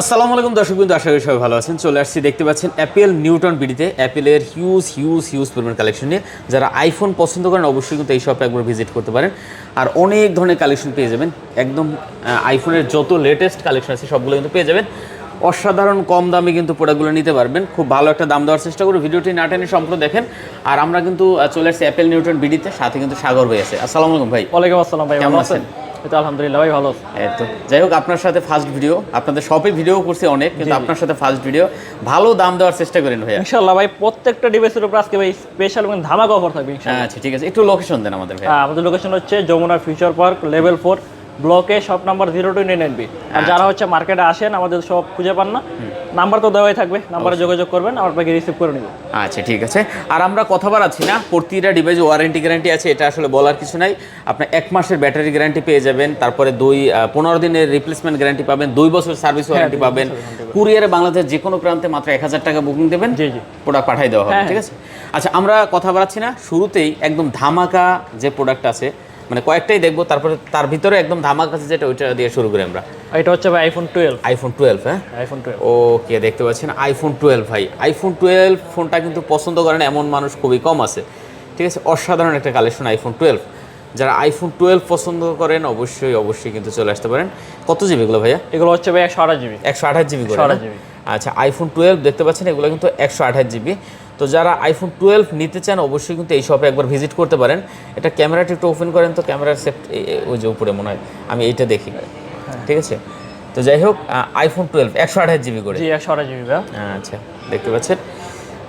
আসসালামু আলাইকুম দর্শকবৃন্দ, আশা করি সবাই ভালো আছেন। চলে আসছি, দেখতে পাচ্ছেন অ্যাপেল নিউটন বিডিতে অ্যাপেলের হিউজ পরিমাণ কালেকশন নিয়ে। যারা আইফোন পছন্দ করেন অবশ্যই কিন্তু এই শপে একবার ভিজিট করতে পারেন। আর অনেক ধরনের কালেকশন পেয়ে যাবেন, একদম আইফোনের যত লেটেস্ট কালেকশন আছে সবগুলো কিন্তু পেয়ে যাবেন। অসাধারণ কম দামে কিন্তু প্রোডাক্টগুলো নিতে পারবেন। খুব ভালো একটা দাম দেওয়ার চেষ্টা করবো, ভিডিওটি না টেনে সম্পূর্ণ দেখেন। আর আমরা কিন্তু চলে আসছি অ্যাপেল নিউটন বিডিতে, সাথে কিন্তু সাগর ভাই আছে। আসসালামু আলাইকুম ভাই। ওয়ালাইকুম আসসালাম ভাই, কেমন আছেন? এই তো আলহামদুলিল্লাহ ভাই, ভালো আছি। এই তো যাই হোক, আপনার সাথে ফার্স্ট ভিডিও, আপনাদের শপে ভিডিও করছি অনেক, কিন্তু আপনার সাথে ফার্স্ট ভিডিও। ভালো দাম দেওয়ার চেষ্টা করেন ভাইয়া ইনশাআল্লাহ ভাই, প্রত্যেকটা ডিভাইসের উপর আজকে ভাই স্পেশাল এবং ধামাকা অফার থাকবে ইনশাআল্লাহ। আচ্ছা ঠিক আছে, একটু লোকেশন দেন আমাদের ভাই। আমাদের লোকেশন হচ্ছে যমুনা ফিউচার পার্ক লেভেল 4 ব্লকে, শপ নাম্বার 029B। আর যারা হচ্ছে মার্কেটে আসেন আমাদের সব খুঁজে পান না, নাম্বার তো দেওয়াই থাকবে, নাম্বারে যোগাযোগ করবেন, আমার আপনাকে রিসিভ করে নিব। আচ্ছা ঠিক আছে। আর আমরা কথা বাড়াচ্ছি না, প্রতিটা ডিভাইস ওয়ারেন্টি গ্যারান্টি আছে, এটা আসলে বলার কিছু নাই। আপনার 1 মাসের ব্যাটারি গ্যারান্টি পেয়ে যাবেন, তারপরে 15 দিনের রিপ্লেসমেন্ট গ্যারান্টি পাবেন, 2 বছর সার্ভিস ওয়ারেন্টি পাবেন। কুরিয়ারে বাংলাদেশ যে কোনো প্রান্তে মাত্র 1000 টাকা বুকিং দেবেন, জি জি, প্রোডাক্ট পাঠিয়ে দেওয়া হবে। ঠিক আছে। আচ্ছা আমরা কথা বাড়াচ্ছি না, শুরুতেই একদম ধামাকা যে প্রোডাক্ট আছে, মানে কয়েকটাই দেখবো, তারপরে তার ভিতরে একদম ধামাকা আছে যেটা, ওইটা দিয়ে শুরু করি আমরা। এটা হচ্ছে ভাই আইফোন 12। আইফোন 12, হ্যাঁ আইফোন 12। ওকে, দেখতে পাচ্ছেন আইফোন 12 ভাই। আইফোন 12 ফোনটা কিন্তু পছন্দ করেন এমন মানুষ খুবই কম আছে। ঠিক আছে, অসাধারণ একটা কালেকশন আইফোন 12। যারা আইফোন 12 পছন্দ করেন অবশ্যই কিন্তু চলে আসতে পারেন। কত জিবি এগুলো ভাইয়া? এগুলো হচ্ছে ভাই 128GB। 128GB করে? 128GB। আচ্ছা, আইফোন 12 দেখতে পাচ্ছেন, এগুলো কিন্তু 128GB। তো যারা আইফোন 12 নিতে চান অবশ্যই কিন্তু এই শপে একবার ভিজিট করতে পারেন। এটা ক্যামেরাটা একটু ওপেন করেন তো, ক্যামেরার সেট ওই যে উপরে মনে হয়, আমি এইটা দেখি। ঠিক আছে, তো যাই হোক আইফোন 12 128GB করে। জি 128GB ভাই। আচ্ছা, দেখতে পাচ্ছেন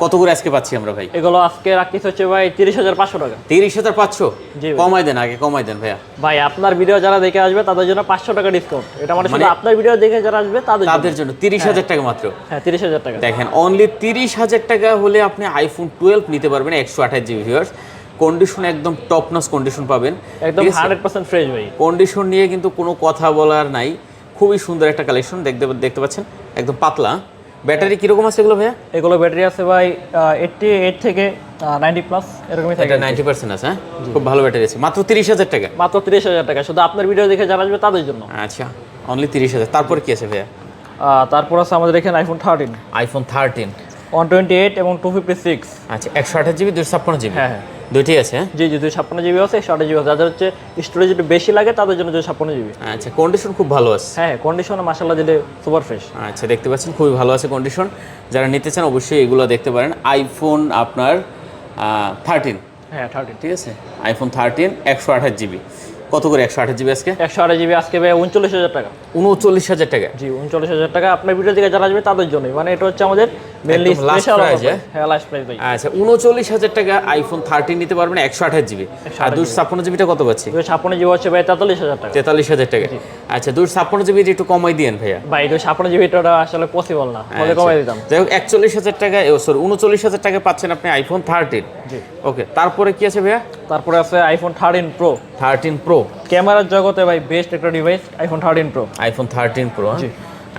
কত করে আজকে পাচ্ছি আমরা ভাই? এগুলো আজকে রাখিস হচ্ছে ভাই 30,500 টাকা। 30,500? জি ভাই। কমাই দেন, আগে কমাই দেন ভাইয়া। ভাই আপনার ভিডিও যারা দেখে আসবে তাদের জন্য 500 টাকা ডিসকাউন্ট। এটা মানে শুধু আপনার ভিডিও দেখে যারা আসবে তাদের জন্য 30,000 টাকা মাত্র। হ্যাঁ 30,000 টাকা। দেখেন, অনলি 30,000 টাকা হলে আপনি আইফোন 12 নিতে পারবেন 128GB ভিউয়ার্স। কন্ডিশন একদম টপ নচ কন্ডিশন পাবেন, একদম 100% ফ্রেশ ভাই। কন্ডিশন নিয়ে কিন্তু কোনো কথা বলার নাই। খুবই সুন্দর একটা কালেকশন দেখতে পাচ্ছেন, একদম পাতলা। ব্যাটারি কিরকম আছে এগুলো ভাইয়া? এগুলো ব্যাটারি আছে ভাই 88 থেকে 90 প্লাস এরকমই থাকে। এটা 90% আছে, হ্যাঁ খুব ভালো ব্যাটারি আছে। মাত্র 30,000 টাকা? মাত্র 30,000 টাকা, শুধু আপনার ভিডিও দেখে যারা আসবে তাদের জন্য। আচ্ছা, অনলি 30,000। তারপর কি আছে ভাইয়া? তারপর আছে আমাদের এখানে আইফোন 13। আইফোন 13 128 এবং 256। আচ্ছা, 128GB 256GB? হ্যাঁ হ্যাঁ দুইটাই আছে, হ্যাঁ। জি জি, 256GB আছে, 128GB আছে। যাদের হচ্ছে স্টোরেজ একটু বেশি লাগে তাদের জন্য 256GB। আচ্ছা, কন্ডিশন খুব ভালো আছে? হ্যাঁ, কন্ডিশনে মাশাআল্লাহ দিলে সুপার ফ্রেশ। আচ্ছা, দেখতে পাচ্ছেন খুবই ভালো আছে কন্ডিশন। যারা নিতে চান অবশ্যই এগুলো দেখতে পারেন। আইফোন আপনার 13, হ্যাঁ 13। ঠিক আছে, আইফোন 13 128GB। কত করে 128GB আজকে? 128GB আজকে ভাই 39,000 টাকা। 39,000 টাকা? জি 39,000 টাকা। আপনার ভিডিও থেকে যারা আসবে তাদের জন্যই, মানে এটা হচ্ছে আমাদের মেইনলি স্পেশাল প্রাইস। হ্যাঁ লাস্ট প্রাইস ভাই। আচ্ছা, 39,000 টাকা আইফোন 13 নিতে পারবেন 128GB। আর 256GBটা কত পাচ্ছি? 256GB হচ্ছে ভাই 43,000 টাকা। 43,000 টাকা। আচ্ছা, 256GB একটু কমাই দিয়েন ভাইয়া। ভাই 256GB টা আসলে পসিবল না, বলে কমাই দিতাম। যাই হোক 41,000 টাকা, সরি 39,000 টাকা পাচ্ছেন আপনি আইফোন 13। জি ওকে, তারপরে কি আছে ভাইয়া? তারপরে আছে আইফোন 13 প্রো। 13 প্রো ক্যামেরার জগতে ভাই বেস্ট একটা device iPhone 13 pro. IPhone 13 pro. জি।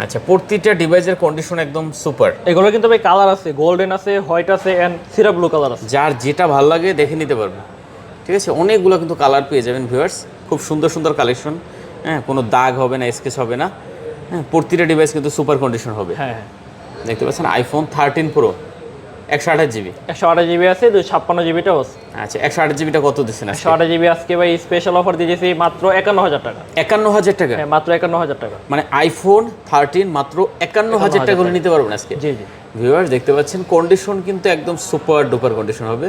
আচ্ছা, প্রতিটা ডিভাইসের কন্ডিশন একদম সুপার। এগুলো কিন্তু ভাই কালার আছে, গোল্ডেন আছে, হোয়াইট আছে এন্ড সিরা ব্লু কালার আছে। যার যেটা ভালো লাগে দেখে নিতে পারবেন। ঠিক আছে, অনেকগুলো কিন্তু কালার পেয়ে যাবেন ভিউয়ার্স। খুব সুন্দর কালেকশন, হ্যাঁ কোনো দাগ হবে না, স্কেচ হবে না, হ্যাঁ প্রতিটা ডিভাইস কিন্তু সুপার কন্ডিশন হবে। হ্যাঁ হ্যাঁ, দেখতে পাচ্ছেন আইফোন 13 প্রো 128GB। 128GB আছে, 256GBটাও আছে। আচ্ছা, 128GBটা কত দিচ্ছেন? 128GB আজকে ভাই স্পেশাল অফার দিয়েছি মাত্র 51,000 টাকা। 51,000 টাকা? হ্যাঁ মাত্র 51,000 টাকা। মানে আইফোন 13 মাত্র 51,000 টাকা করে নিতে পারবেন আজকে। জি জি ভিউয়ার্স দেখতে পাচ্ছেন কন্ডিশন কিন্তু একদম সুপার ডুপার কন্ডিশন হবে,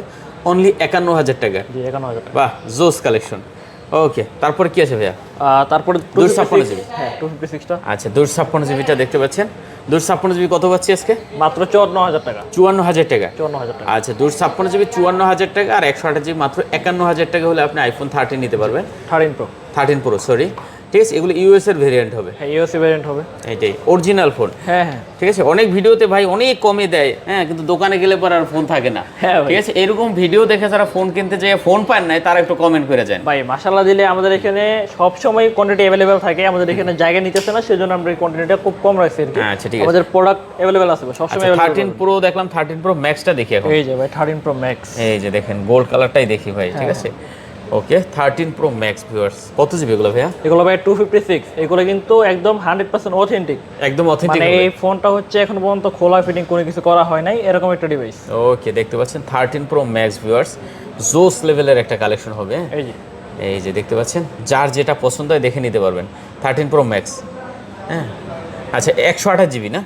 অনলি 51,000 টাকা। জি 51,000 টাকা। বাহ, জোস কালেকশন। ওকে, তারপরে কি আছে ভাইয়া? তারপরে 256GB। হ্যাঁ 256টা। আচ্ছা, 256GBটা দেখতে পাচ্ছেন। 256GB কত পাচ্ছি আজকে? মাত্র 54,000 টাকা। 54,000 টাকা? 54,000 টাকা। আচ্ছা, 256GB 54,000 টাকা, আর 128GB মাত্র 51,000 টাকা হলে আপনি আইফোন 13 নিতে পারবেন। 13 প্রো। 13 pro, sorry. ঠিক আছে, এগুলো ইউএস এর ভেরিয়েন্ট হবে। হ্যাঁ ইউএসএ ভ্যারিয়েন্ট হবে। এইটাই অরিজিনাল ফোন। হ্যাঁ হ্যাঁ ঠিক আছে, অনেক ভিডিওতে ভাই অনেক কমে দেয়, হ্যাঁ কিন্তু দোকানে গেলে পর আর ফোন থাকে না। হ্যাঁ ভাই। ঠিক আছে, এরকম ভিডিও দেখে যারা ফোন কিনতে যায় ফোন পান নাই, তারা একটু কমেন্ট করে যান ভাই। মাশাআল্লাহ দিলে আমাদের এখানে সব সময় কোয়ান্টিটি अवेलेबल থাকে, আমাদের এখানে জায়গা নিতেছে না, সেজন্য আমরা কোয়ান্টিটিটা খুব কম রাখছি আর কি। আচ্ছা ঠিক আছে, আমাদের প্রোডাক্ট अवेलेबल আছে সব সময় अवेलेबल। 13 প্রো দেখলাম, 13 প্রো ম্যাক্সটা দেখি এখন। এই যে ভাই 13 প্রো ম্যাক্স। এই যে দেখেন গোল্ড কালারটাই দেখি ভাই। ঠিক আছে, ওকে 13 প্রো ম্যাক্স ভিউয়ার্স, কত জিবি এগুলো ভাইয়া? এগুলো ভাই 256, এগুলো কিন্তু একদম 100% অথেন্টিক, একদম অথেন্টিক। মানে এই ফোনটা হচ্ছে এখন পর্যন্ত খোলা ফিটিং কোনো কিছু করা হয় নাই, এরকম একটা ডিভাইস। ওকে দেখতে পাচ্ছেন 13 প্রো ম্যাক্স ভিউয়ার্স, জোস লেভেলের একটা কালেকশন হবে। এই যে এই যে দেখতে পাচ্ছেন, যার যেটা পছন্দ হয় দেখে নিতে পারবেন। 13 প্রো ম্যাক্স, হ্যাঁ আচ্ছা 128 জিবি না?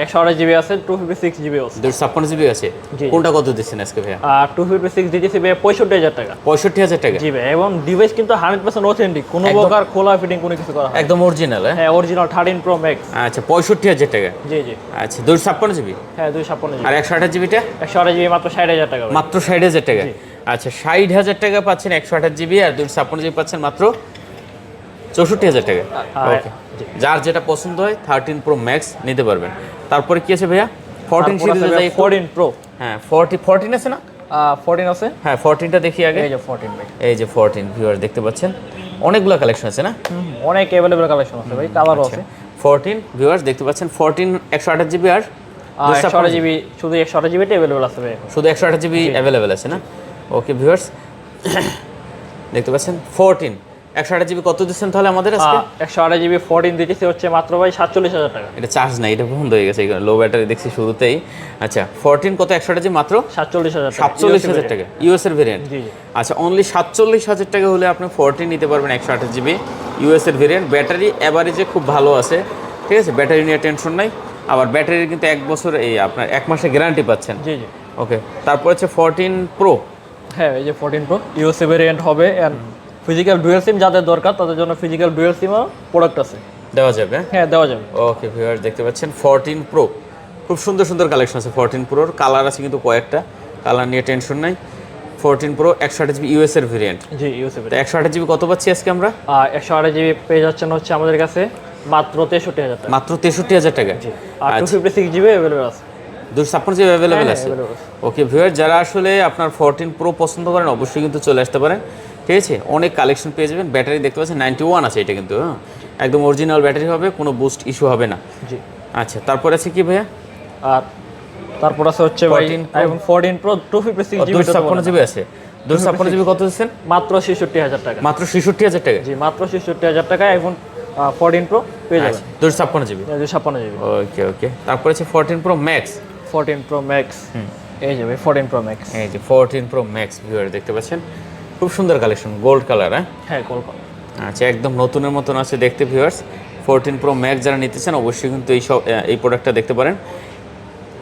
128 জিবি আছে, 256 জিবি আছে, 256 জিবি আছে। জি। কোনটা কত দিচ্ছেন আজকে ভাইয়া? 256 দিতেছি ভাই 65,000 টাকা। 65,000 টাকা? জি ভাই, এবং ডিভাইস কিন্তু 100% অথেন্টিক, কোনো প্রকার খোলা ফিটিং কোনো কিছু করা হয় একদম অরিজিনাল। হ্যাঁ অরিজিনাল 13 প্রো ম্যাক্স। আচ্ছা 65,000 টাকা। জি জি আচ্ছা 256 জিবি হ্যাঁ 256 জিবি। আর 128 জিবিটা? 128 জিবি মাত্র 60,000 টাকা ভাই। মাত্র 60,000 টাকা। আচ্ছা 60,000 টাকা পাচ্ছেন 128 জিবি, আর 256 জিবি পাচ্ছেন মাত্র 64,000 টাকা। ওকে, যার যেটা পছন্দ হয় 13 প্রো ম্যাক্স নিতে পারবেন। তারপরে কি আছে ভাইয়া? 14 সিরিজে যাই। 14 প্রো, হ্যাঁ 14 আছে না? 14 আছে, হ্যাঁ 14টা দেখি আগে। এই যে 14 ভাই। এই যে 14 ভিউয়ার দেখতে পাচ্ছেন, অনেকগুলো কালেকশন আছে না? অনেক अवेलेबल কালেকশন আছে ভাই, কালারও আছে। 14 ভিউয়ার্স দেখতে পাচ্ছেন, 14 128 জিবি আর 128 জিবি, শুধু 128 জিবিটা अवेलेबल আছে ভাই। শুধু 128 জিবি অ্যাভেলেবেল আছে না? ওকে ভিউয়ার্স দেখতে পাচ্ছেন 14 128 জিবি কত দিচ্ছেন তাহলে আমাদের আজকে? 128 জিবি 14 দিতেছি হচ্ছে মাত্র ভাই 47,000 টাকা। এটা চার্জ নাই, এটা বন্ধ হয়ে গেছে, লো ব্যাটারি দেখছি শুরুতেই। আচ্ছা 14 কত 128 জিবি মাত্র 47,000 টাকা। 47,000 টাকা ইউএস এর ভেরিয়েন্ট। জি জি আচ্ছা অনলি 47,000 টাকা হলে আপনি 14 নিতে পারবেন 128 জিবি ইউএস এর ভেরিয়েন্ট। ব্যাটারি অ্যাভারেজে খুব ভালো আছে, ঠিক আছে, ব্যাটারি নিয়ে টেনশন নাই। আবার ব্যাটারির কিন্তু 1 বছর এই আপনার 1 মাসের গ্যারান্টি পাচ্ছেন। জি জি ওকে তারপর হচ্ছে 14 প্রো। হ্যাঁ এই যে 14 প্রো ইউএসএ ভেরিয়েন্ট হবে, এন্ড ফিজিক্যাল ডুয়াল সিম যাদের দরকার তাদের জন্য ফিজিক্যাল ডুয়াল সিমও প্রোডাক্ট আছে, দেওয়া যাবে। হ্যাঁ দেওয়া যাবে। ওকে ভিউয়ার্স দেখতে পাচ্ছেন 14 প্রো, খুব সুন্দর সুন্দর কালেকশন আছে 14 প্রোর। কালার আছে কিন্তু কয়েকটা, কালার নিয়ে টেনশন নাই। 14 প্রো 128 জিবি ইউএস এর ভেরিয়েন্ট। জি ইউএসএ তো 128 জিবি কত পাচ্ছি আজকে আমরা? 128 জিবি পেয়ে যাচ্ছেন হচ্ছে আমাদের কাছে মাত্র 63,000 টাকা। মাত্র 63,000 টাকা। আর 256 জিবি अवेलेबल আছে, 256 জিবি অ্যাভেলেবেল আছে। available আছে। ওকে ভিউয়ার, যারা আসলে আপনার 14 প্রো পছন্দ করেন অবশ্যই কিন্তু চলে আসতে পারেন, ঠিক আছে। অনেক কালেকশন পেয়ে যাবেন। ব্যাটারি দেখতে পাচ্ছেন 91 আছে এটা কিন্তু, হ্যাঁ একদম অরিজিনাল ব্যাটারি হবে, কোনো বুস্ট ইস্যু হবে না। জি আচ্ছা তারপর আছে কি ভাইয়া? আর তারপর আছে হচ্ছে ভাই 14 Pro। IPhone 14 pro 256 GB 256 GB আছে। 256 জিবি কত দিচ্ছেন? মাত্র 66,000 টাকা। মাত্র 66,000 টাকা। জি মাত্র 66,000 টাকা আইফোন 14 প্রো পেয়ে যাবেন। 256 জিবি। 256 জিবি। ওকে ওকে তারপর আছে 14 প্রো ম্যাক্স। 14 প্রো ম্যাক্স, এই যে ভাই 14 প্রো ম্যাক্স। এই যে 14 প্রো ম্যাক্স ভিউয়ার দেখতে পাচ্ছেন, খুব সুন্দর কালেকশন, গোল্ড কালার। হ্যাঁ হ্যাঁ কলকাতা। আচ্ছা একদম নতুনের মতন আছে দেখতে ভিউয়ার্স। 14 প্রো ম্যাক্স যারা নিতে চান অবশ্যই কিন্তু এই প্রোডাক্টটা দেখতে পারেন।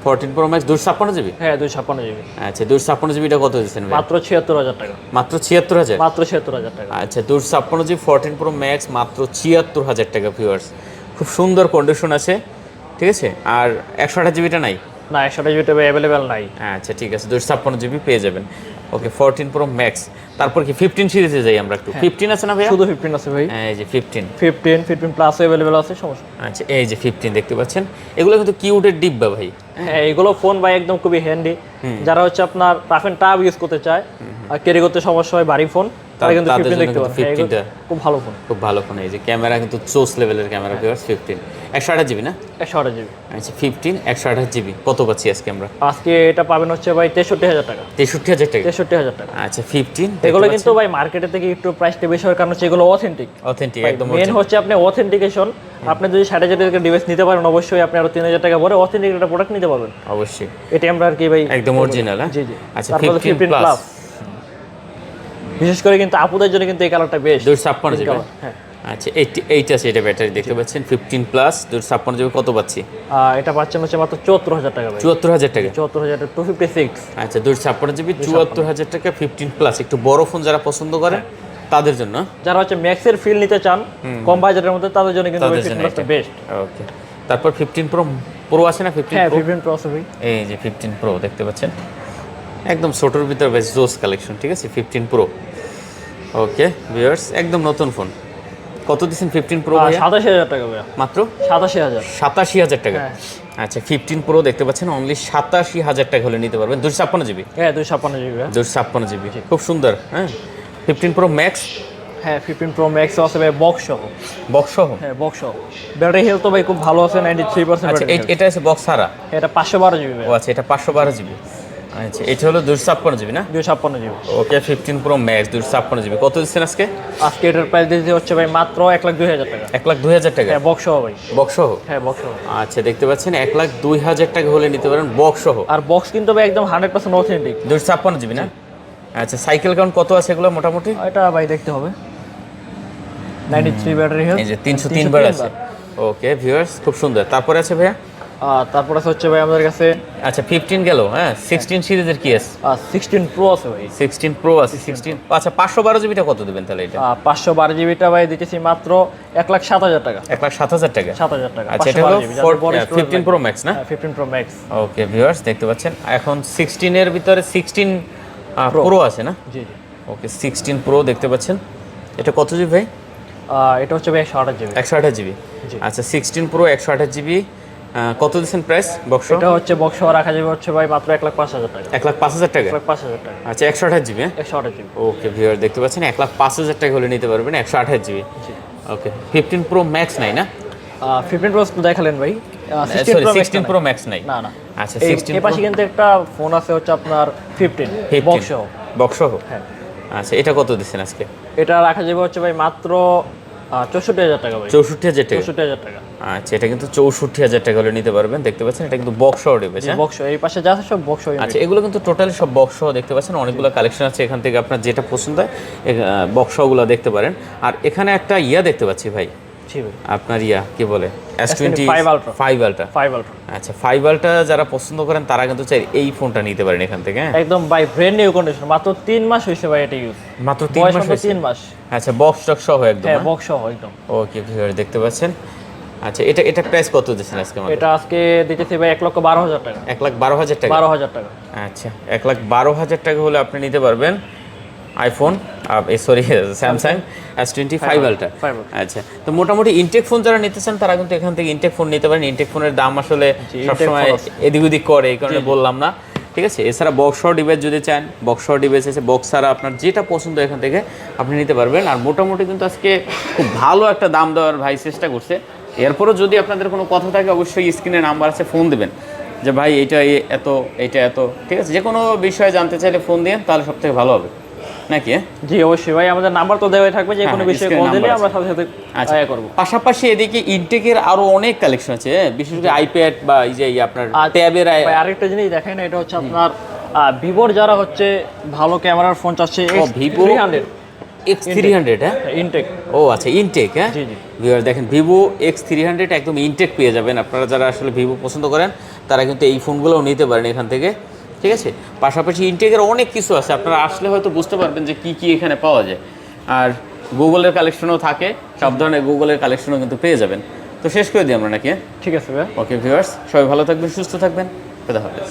14 প্রো ম্যাক্স 256 জিবি। হ্যাঁ 256 জিবি। আচ্ছা 256 জিবিটা কত দিচ্ছেন ভাই? মাত্র 76,000 টাকা। মাত্র 76,000। মাত্র 76,000 টাকা। আচ্ছা 256 জিবি 14 প্রো ম্যাক্স মাত্র 76,000 টাকা ভিউয়ার্স, খুব সুন্দর কন্ডিশন আছে, ঠিক আছে। আর 128 জিবিটা নাই? না 128 জিবিটা अवेलेबल নাই। আচ্ছা ঠিক আছে 256 জিবি পেয়ে যাবেন। ওকে 14 প্রো ম্যাক্স। তারপর কি 15 সিরিজে যাই আমরা একটু? 15 আছে না ভাই? শুধু 15 আছে ভাই। এই যে 15 15 প্লাস अवेलेबल আছে, সমস্যা। আচ্ছা এই যে 15 দেখতে পাচ্ছেন, এগুলো কিন্তু কিউটের ডিব্বা ভাই। হ্যাঁ এগুলো ফোন ভাই একদম খুবই হ্যান্ডি, যারা হচ্ছে আপনার টাফ এন্ড টাফ ইউজ করতে চায় আর ক্যারি করতে সমস্যা হয় ভারী ফোন, তারা কিন্তু তাদের 15 জন্য দেখতে কিন্তু পারেন। হ্যাঁ, এগুলো 15টা খুব ভালো ফোন। খুব ভালো ফোন। এই যে ক্যামেরা কিন্তু চোস লেভেলের ক্যামেরা ভিউয়ার্স। 15 128 জিবি না? 128 জিবি। আচ্ছা 15 128 জিবি কত পাচ্ছি আজকে আমরা? আজকে এটা পাবেন হচ্ছে ভাই 63,000 টাকা। 63,000 টাকা। 63,000 টাকা। আচ্ছা 15 এগুলো কিন্তু ভাই মার্কেটে থেকে একটু প্রাইসটা বেশি হওয়ার কারণ হচ্ছে এগুলো অথেন্টিক। অথেন্টিক একদম মেন হচ্ছে আপনি অথেন্টিকেশন, আপনি যদি 60,000 টাকা ডিভাইস নিতে পারেন অবশ্যই আপনি আরো 3,000 টাকা ভরে অথেন্টিক একটা প্রোডাক্ট নিতে পারবেন। অবশ্যই এটা আমরা আর কি ভাই একদম অরিজিনাল। হ্যাঁ জি জি। আচ্ছা তারপরে 15 প্লাস বিশেষ করে কিন্তু আপুদের জন্য কিন্তু এই কালারটা বেস্ট। 256 জিবি। হ্যাঁ আচ্ছা 88 আছে এটা ব্যাটারি দেখতে পাচ্ছেন। 15 প্লাস 256 জিবি কত পাচ্ছি? এটা পাচ্ছেন হচ্ছে মাত্র 74,000 টাকা ভাই। 74,000 টাকা। 74,000 256। আচ্ছা 256 জিবি 74,000 টাকা 15 প্লাস। একটু বড় ফোন যারা পছন্দ করে তাদের জন্য, যারা হচ্ছে ম্যাক্সের ফিল নিতে চান কম বাজেটের মধ্যে তাদের জন্য কিন্তু তাদের জন্য এটা বেস্ট। ওকে তারপর 15 প্রো প্রো আছে না? 15 হ্যাঁ প্রো 15 প্রো আছে ভাই। এই যে 15 প্রো দেখতে পাচ্ছেন, একদম ছোটোর ভিতরে বেশ জোস কালেকশন, ঠিক আছে 15 প্রো। ওকে ভিউয়ার্স একদম নতুন ফোন। কত দিচ্ছেন 15 প্রো ভাইয়া? 87,000 টাকা ভাই। মাত্র 87,000। 87,000 টাকা। হ্যাঁ। আচ্ছা 15 প্রো দেখতে পাচ্ছেন অনলি 87,000 টাকা হলে নিতে পারবেন। 256 জিবি। হ্যাঁ 256 জিবি। 256 জিবি খুব সুন্দর। হ্যাঁ 15 প্রো ম্যাক্স। হ্যাঁ 15 প্রো ম্যাক্স আছে ভাই বক্স সহ। বক্স সহ? হ্যাঁ বক্স সহ। ব্যাটারি হেলথ তো ভাই খুব ভালো আছে 93% আচ্ছা ব্যাটারি। এটা আছে বক্স ছাড়া? এটা 512 জিবি ভাই। ও আচ্ছা এটা 512 জিবি। আচ্ছা, এটা হলো 256 জিবি না? 256 জিবি। ওকে, 15 প্রো ম্যাক্স 256 জিবি। কত দিচ্ছেন আজকে? আজকে এটার প্রাইস দিতে হচ্ছে ভাই মাত্র 1,02,000 টাকা। 1,02,000 টাকা? হ্যাঁ, বক্স সহ ভাই। বক্স সহ? হ্যাঁ, বক্স সহ। আচ্ছা, দেখতে পাচ্ছেন 1,02,000 টাকা হলে নিতে পারেন বক্স সহ। আর বক্স কিন্তু ভাই একদম 100% অথেন্টিক। 256 জিবি না? আচ্ছা, সাইকেল কাউন্ট কত আছে এগুলো মোটামুটি? এটা ভাই দেখতে হবে। 93 ব্যাটারি হেলথ। এই যে 303 বার আছে। ওকে ভিউয়ার্স, খুব সুন্দর। তারপরে আছে ভাইয়া? তারপর আছে হচ্ছে ভাই আমাদের কাছে আচ্ছা, 15 গেল। হ্যাঁ, 16 সিরিজের কি আছে? 16 প্রো আছে ভাই। 16 প্রো আছে। 16, আচ্ছা 512 জিবিটা কত দেবেন তাহলে এটা? 512 জিবিটা ভাই দিতেছি মাত্র 1,07,000 টাকা। 1,07,000 টাকা? 7,000 টাকা। আচ্ছা, এটা হলো 15 প্রো ম্যাক্স না? 15 প্রো ম্যাক্স। ওকে ভিউয়ার্স, দেখতে পাচ্ছেন এখন 16 এর ভিতরে 16 প্রো আছে না? জি জি। ওকে, 16 প্রো দেখতে পাচ্ছেন। এটা কত জিবি ভাই? এটা হচ্ছে ভাই 128 জিবি। 128 জিবি। জি। আচ্ছা, 16 প্রো 128 জিবি। কত দিচ্ছেন প্রাইস বক্স? এটা হচ্ছে বক্স সহ রাখা যাবে হচ্ছে ভাই মাত্র 1,05,000 টাকা। 1,05,000 টাকা? 1,05,000 টাকা। আচ্ছা, 128 জিবি? 128 জিবি। ওকে ভিউয়ার, দেখতে পাচ্ছেন 1,05,000 টাকা হলে নিতে পারবেন 128 জিবি। ওকে, 15 প্রো ম্যাক্স নাই না? 15 প্রো দেখালেন ভাই। সরি, 16 প্রো ম্যাক্স নাই? না না। আচ্ছা, এই 16 পাশে কিন্তু একটা ফোন আছে হচ্ছে আপনার 15 বক্স সহ। বক্স সহ? হ্যাঁ। আচ্ছা, এটা কত দিচ্ছেন আজকে? এটা রাখা যাবে হচ্ছে ভাই মাত্র 64,000 টাকা ভাই। 64,000 টাকা? 64,000 টাকা। আচ্ছা, এটা কিন্তু 64,000 টাকা হলে নিতে পারবেন। দেখতে পাচ্ছেন এটা কিন্তু বক্স সহ ডিভাইস। বক্স এই পাশে যা আছে সব বক্স সহ। আচ্ছা, এগুলো কিন্তু টোটালি সব বক্স সহ দেখতে পাচ্ছেন। অনেকগুলো কালেকশন আছে, এখান থেকে আপনার যেটা পছন্দ হয় বক্স সহগুলো দেখতে পারেন। আর এখানে একটা ইয়া দেখতে পাচ্ছি ভাই, জি ভাই। আপনার ইয়া কি বলে, S25 Ultra। 5 আলট্রা। 5 আলট্রা। আচ্ছা, 5 আলট্রা যারা পছন্দ করেন তারা কিন্তু চাই এই ফোনটা নিতে পারেন এখান থেকে। হ্যাঁ, একদম ভাই ব্র্যান্ড নিউ কন্ডিশন, মাত্র 3 মাস হইছে ভাই এটা ইউজ। মাত্র 3 মাস হয়েছে? 3 মাস। আচ্ছা, বক্স টক সহ একদম? হ্যাঁ, বক্স সহ একদম। ওকে ভিউয়ার, দেখতে পাচ্ছেন। আচ্ছা, এটা প্রাইস কত দিচ্ছেন আজকে আমাদের? এটা আজকে দিতেছি ভাই 1,12,000 টাকা। 1,12,000 টাকা? 12,000 টাকা। আচ্ছা, 1,12,000 টাকা হলে আপনি নিতে পারবেন iPhone, sorry Samsung S25 ultra. আচ্ছা, তো মোটামুটি ইনটেক ফোন যারা নিতে চান তারা কিন্তু এখান থেকে ইনটেক ফোন নিতে পারেন। ইনটেক ফোনের দাম আসলে সবসময় এদিক ওদিক করে, এই কারণে বললাম না, ঠিক আছে। এছাড়া বক্স ডিভাইস যদি চান, বক্স ডিভাইস আছে, বক্স ছাড়া আপনার যেটা পছন্দ এখান থেকে আপনি নিতে পারবেন। আর মোটামুটি কিন্তু আজকে খুব ভালো একটা দাম দেওয়ার ভাই চেষ্টা করছে। এরপরও যদি আপনাদের কোনো কথা থাকে অবশ্যই স্ক্রিনে নাম্বার আছে, ফোন দেবেন যে ভাই এইটা এত, এইটা এত, ঠিক আছে। যে কোনো বিষয়ে জানতে চাইলে ফোন দিয়ে তাহলে সব থেকে ভালো হবে নাকি? জি অবশ্যই ভাই, আমাদের নাম্বার তো দেওয়াই থাকবে, যে কোনো বিষয়ে কল দিলে আমরা সাথে সাথে আয়া করব। পাশাপাশি এদিকে ইনটেকের আরো অনেক কালেকশন আছে, বিশেষ করে আইপ্যাড বা এই যে আপনার ট্যাবের। ভাই আরেকটা জিনিস দেখেন, এটা হচ্ছে আপনার ভিভোর যারা হচ্ছে ভালো ক্যামেরার ফোন চাচ্ছে, ভিভো X300। হ্যাঁ, ইনটেক। ও আচ্ছা, ইনটেক। হ্যাঁ, জি জি। ভিউয়ার দেখেন, ভিভো X300 একদম ইনটেক পেয়ে যাবেন। আপনারা যারা আসলে ভিভো পছন্দ করেন তারা কিন্তু এই ফোনগুলোও নিতে পারেন এখান থেকে, ঠিক আছে। পাশাপাশি ইনটেকের অনেক কিছু আছে, আপনারা আসলে হয়তো বুঝতে পারবেন যে কি কি এখানে পাওয়া যায়। আর গুগলের কালেকশনও থাকে, সব ধরনের গুগলের কালেকশনও কিন্তু পেয়ে যাবেন। তো শেষ করে দিই আমরা নাকি? ঠিক আছে ভাই। ওকে ভিউয়ার্স, সবাই ভালো থাকবেন, সুস্থ থাকবেন, খোদা হাফেজ।